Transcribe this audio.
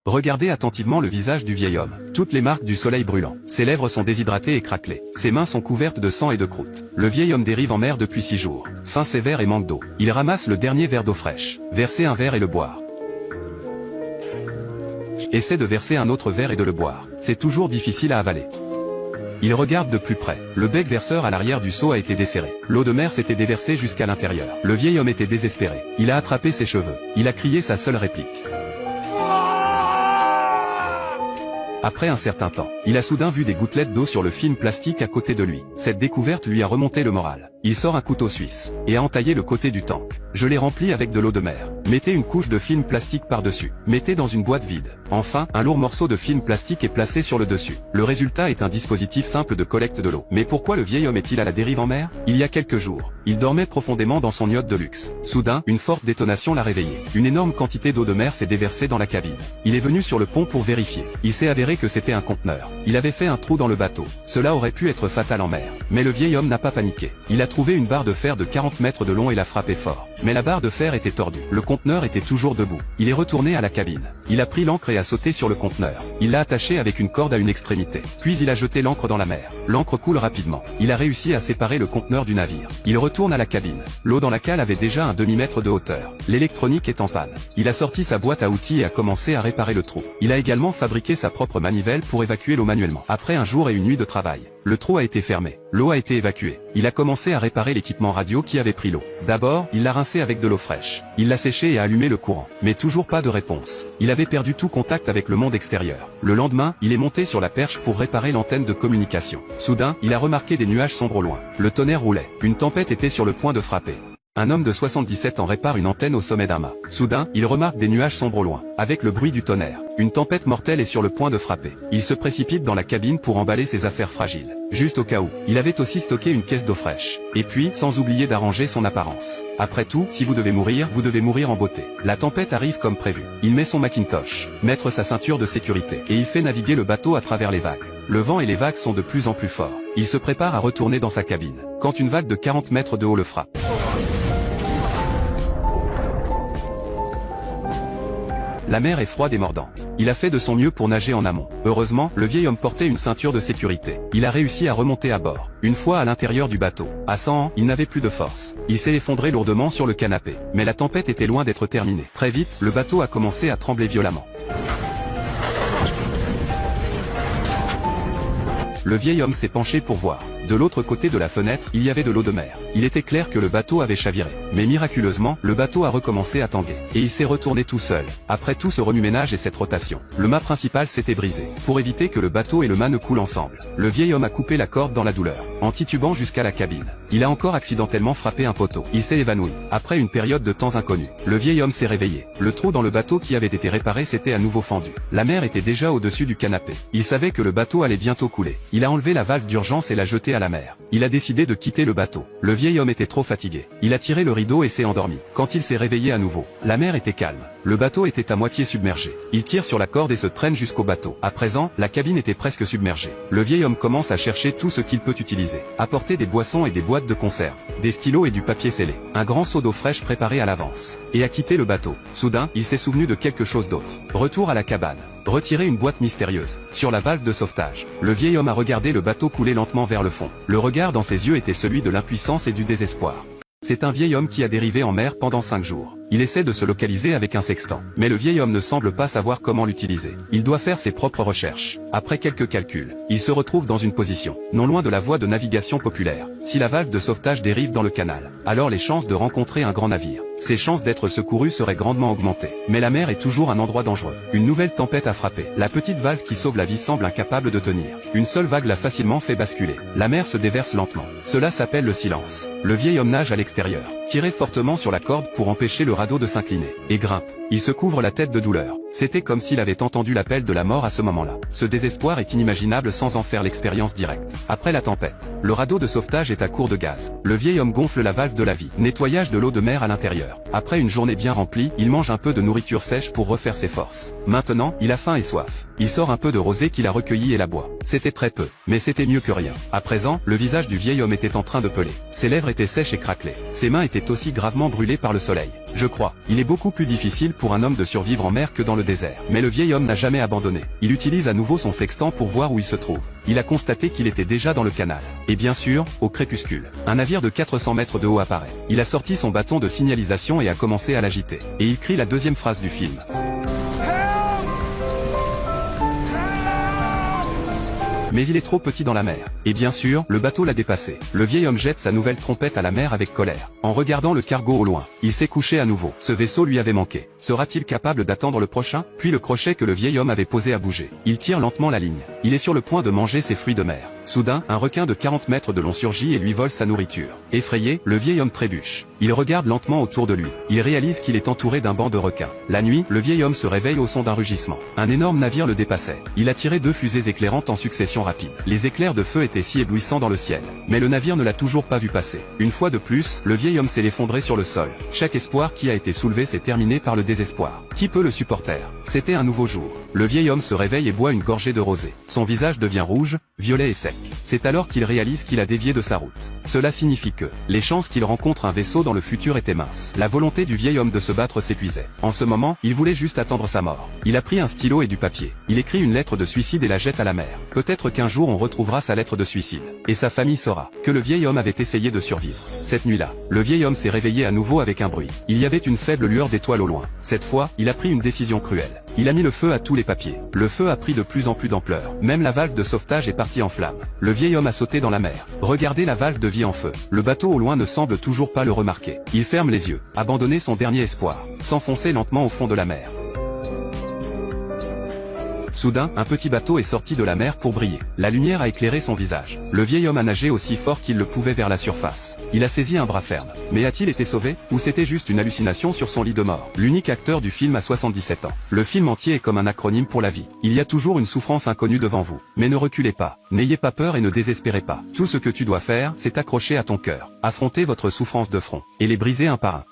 Regardez attentivement le visage du vieil homme. Toutes les marques du soleil brûlant. Ses lèvres sont déshydratées et craquelées. Ses mains sont couvertes de sang et de croûte. Le vieil homme dérive en mer depuis 6 jours. Faim sévère et manque d'eau. Il ramasse le dernier verre d'eau fraîche. Verser un verre et le boire. Essaie de verser un autre verre et de le boire. C'est toujours difficile à avaler. Il regarde de plus près. Le bec verseur à l'arrière du seau a été desserré. L'eau de mer s'était déversée jusqu'à l'intérieur. Le vieil homme était désespéré. Il a attrapé ses cheveux. Il a crié sa seule réplique. Après un certain temps, il a soudain vu des gouttelettes d'eau sur le film plastique à côté de lui. Cette découverte lui a remonté le moral. Il sort un couteau suisse et a entaillé le côté du tank. Je l'ai rempli avec de l'eau de mer. Mettez une couche de film plastique par-dessus. Mettez dans une boîte vide. Enfin, un lourd morceau de film plastique est placé sur le dessus. Le résultat est un dispositif simple de collecte de l'eau. Mais pourquoi le vieil homme est-il à la dérive en mer? Il y a quelques jours, il dormait profondément dans son yacht de luxe. Soudain, une forte détonation l'a réveillé. Une énorme quantité d'eau de mer s'est déversée dans la cabine. Il est venu sur le pont pour vérifier. Il s'est avéré que c'était un conteneur. Il avait fait un trou dans le bateau. Cela aurait pu être fatal en mer. Mais le vieil homme n'a pas paniqué. Il a trouvé une barre de fer de 40 mètres de long et l'a frappé fort. Mais la barre de fer était tordue. Le conteneur était toujours debout. Il est retourné à la cabine. Il a pris l'ancre et a sauté sur le conteneur. Il l'a attaché avec une corde à une extrémité. Puis il a jeté l'ancre dans la mer. L'ancre coule rapidement. Il a réussi à séparer le conteneur du navire. Il retourne à la cabine. L'eau dans la cale avait déjà un demi-mètre de hauteur. L'électronique est en panne. Il a sorti sa boîte à outils et a commencé à réparer le trou. Il a également fabriqué sa propre manivelle pour évacuer l'eau manuellement. Après un jour et une nuit de travail, le trou a été fermé. L'eau a été évacuée. Il a commencé à réparer l'équipement radio qui avait pris l'eau. D'abord, il l'a rincé avec de l'eau fraîche. Il l'a séché et a allumé le courant. Mais toujours pas de réponse. Il avait perdu tout contact avec le monde extérieur. Le lendemain, il est monté sur la perche pour réparer l'antenne de communication. Soudain, il a remarqué des nuages sombres au loin. Le tonnerre roulait. Une tempête était sur le point de frapper. Un homme de 77 ans répare une antenne au sommet d'un mât. Soudain, il remarque des nuages sombres au loin. Avec le bruit du tonnerre, une tempête mortelle est sur le point de frapper. Il se précipite dans la cabine pour emballer ses affaires fragiles. Juste au cas où, il avait aussi stocké une caisse d'eau fraîche. Et puis, sans oublier d'arranger son apparence. Après tout, si vous devez mourir en beauté. La tempête arrive comme prévu. Il met son Macintosh, mettre sa ceinture de sécurité, et il fait naviguer le bateau à travers les vagues. Le vent et les vagues sont de plus en plus forts. Il se prépare à retourner dans sa cabine, quand une vague de 40 mètres de haut le frappe. La mer est froide et mordante. Il a fait de son mieux pour nager en amont. Heureusement, le vieil homme portait une ceinture de sécurité. Il a réussi à remonter à bord. Une fois à l'intérieur du bateau, à 100 ans, il n'avait plus de force. Il s'est effondré lourdement sur le canapé. Mais la tempête était loin d'être terminée. Très vite, le bateau a commencé à trembler violemment. Le vieil homme s'est penché pour voir. De l'autre côté de la fenêtre, il y avait de l'eau de mer. Il était clair que le bateau avait chaviré. Mais miraculeusement, le bateau a recommencé à tanguer. Et il s'est retourné tout seul. Après tout ce remue-ménage et cette rotation, le mât principal s'était brisé. Pour éviter que le bateau et le mât ne coulent ensemble, le vieil homme a coupé la corde dans la douleur, en titubant jusqu'à la cabine. Il a encore accidentellement frappé un poteau. Il s'est évanoui. Après une période de temps inconnue, le vieil homme s'est réveillé. Le trou dans le bateau qui avait été réparé s'était à nouveau fendu. La mer était déjà au-dessus du canapé. Il savait que le bateau allait bientôt couler. Il a enlevé la valve d'urgence et l'a jetée à la mer. Il a décidé de quitter le bateau. Le vieil homme était trop fatigué. Il a tiré le rideau et s'est endormi. Quand il s'est réveillé à nouveau, la mer était calme. Le bateau était à moitié submergé. Il tire sur la corde et se traîne jusqu'au bateau. À présent, la cabine était presque submergée. Le vieil homme commence à chercher tout ce qu'il peut utiliser. Apporter des boissons et des boîtes de conserve, des stylos et du papier scellé, un grand seau d'eau fraîche préparé à l'avance, et a quitté le bateau. Soudain, il s'est souvenu de quelque chose d'autre. Retour à la cabane. Retirer une boîte mystérieuse. Sur la valve de sauvetage, le vieil homme a regardé le bateau couler lentement vers le fond. Le regard dans ses yeux était celui de l'impuissance et du désespoir. C'est un vieil homme qui a dérivé en mer pendant 5 jours. Il essaie de se localiser avec un sextant. Mais le vieil homme ne semble pas savoir comment l'utiliser. Il doit faire ses propres recherches. Après quelques calculs, il se retrouve dans une position, non loin de la voie de navigation populaire. Si la valve de sauvetage dérive dans le canal, alors les chances de rencontrer un grand navire, ses chances d'être secouru seraient grandement augmentées. Mais la mer est toujours un endroit dangereux. Une nouvelle tempête a frappé. La petite valve qui sauve la vie semble incapable de tenir. Une seule vague l'a facilement fait basculer. La mer se déverse lentement. Cela s'appelle le silence. Le vieil homme nage à l'extérieur. Tire fortement sur la corde pour empêcher le radeau de s'incliner. Et grimpe. Il se couvre la tête de douleur. C'était comme s'il avait entendu l'appel de la mort à ce moment-là. Ce désespoir est inimaginable sans en faire l'expérience directe. Après la tempête, le radeau de sauvetage est à court de gaz. Le vieil homme gonfle la valve de la vie. Nettoyage de l'eau de mer à l'intérieur. Après une journée bien remplie, il mange un peu de nourriture sèche pour refaire ses forces. Maintenant, il a faim et soif. Il sort un peu de rosée qu'il a recueilli et la boit. C'était très peu, mais c'était mieux que rien. À présent, le visage du vieil homme était en train de peler. Ses lèvres étaient sèches et craquelées. Ses mains étaient aussi gravement brûlées par le soleil. Je crois. Il est beaucoup plus difficile pour un homme de survivre en mer que dans le désert. Mais le vieil homme n'a jamais abandonné. Il utilise à nouveau son sextant pour voir où il se trouve. Il a constaté qu'il était déjà dans le canal. Et bien sûr, au crépuscule, un navire de 400 mètres de haut apparaît. Il a sorti son bâton de signalisation et a commencé à l'agiter. Et il crie la deuxième phrase du film. Mais il est trop petit dans la mer. Et bien sûr, le bateau l'a dépassé. Le vieil homme jette sa nouvelle trompette à la mer avec colère. En regardant le cargo au loin, il s'est couché à nouveau. Ce vaisseau lui avait manqué. Sera-t-il capable d'attendre le prochain? Puis le crochet que le vieil homme avait posé a bougé. Il tire lentement la ligne. Il est sur le point de manger ses fruits de mer. Soudain, un requin de 40 mètres de long surgit et lui vole sa nourriture. Effrayé, le vieil homme trébuche. Il regarde lentement autour de lui. Il réalise qu'il est entouré d'un banc de requins. La nuit, le vieil homme se réveille au son d'un rugissement. Un énorme navire le dépassait. Il a tiré 2 fusées éclairantes en succession rapide. Les éclairs de feu étaient si éblouissants dans le ciel. Mais le navire ne l'a toujours pas vu passer. Une fois de plus, le vieil homme s'est effondré sur le sol. Chaque espoir qui a été soulevé s'est terminé par le désespoir. Qui peut le supporter? C'était un nouveau jour. Le vieil homme se réveille et boit une gorgée de rosée. Son visage devient rouge, violet et sec. C'est alors qu'il réalise qu'il a dévié de sa route. Cela signifie que les chances qu'il rencontre un vaisseau dans le futur étaient minces. La volonté du vieil homme de se battre s'épuisait. En ce moment, il voulait juste attendre sa mort. Il a pris un stylo et du papier. Il écrit une lettre de suicide et la jette à la mer. Peut-être qu'un jour on retrouvera sa lettre de suicide. Et sa famille saura que le vieil homme avait essayé de survivre. Cette nuit-là, le vieil homme s'est réveillé à nouveau avec un bruit. Il y avait une faible lueur d'étoiles au loin. Cette fois, il a pris une décision cruelle. Il a mis le feu à tous les papiers. Le feu a pris de plus en plus d'ampleur. Même la valve de sauvetage est partie en flammes. Le vieil homme a sauté dans la mer. Regardez la valve de vie en feu. Le bateau au loin ne semble toujours pas le remarquer. Il ferme les yeux. Abandonner son dernier espoir. S'enfoncer lentement au fond de la mer. Soudain, un petit bateau est sorti de la mer pour briller. La lumière a éclairé son visage. Le vieil homme a nagé aussi fort qu'il le pouvait vers la surface. Il a saisi un bras ferme. Mais a-t-il été sauvé? Ou c'était juste une hallucination sur son lit de mort? L'unique acteur du film a 77 ans. Le film entier est comme un acronyme pour la vie. Il y a toujours une souffrance inconnue devant vous. Mais ne reculez pas. N'ayez pas peur et ne désespérez pas. Tout ce que tu dois faire, c'est t'accrocher à ton cœur. Affronter votre souffrance de front. Et les briser un par un.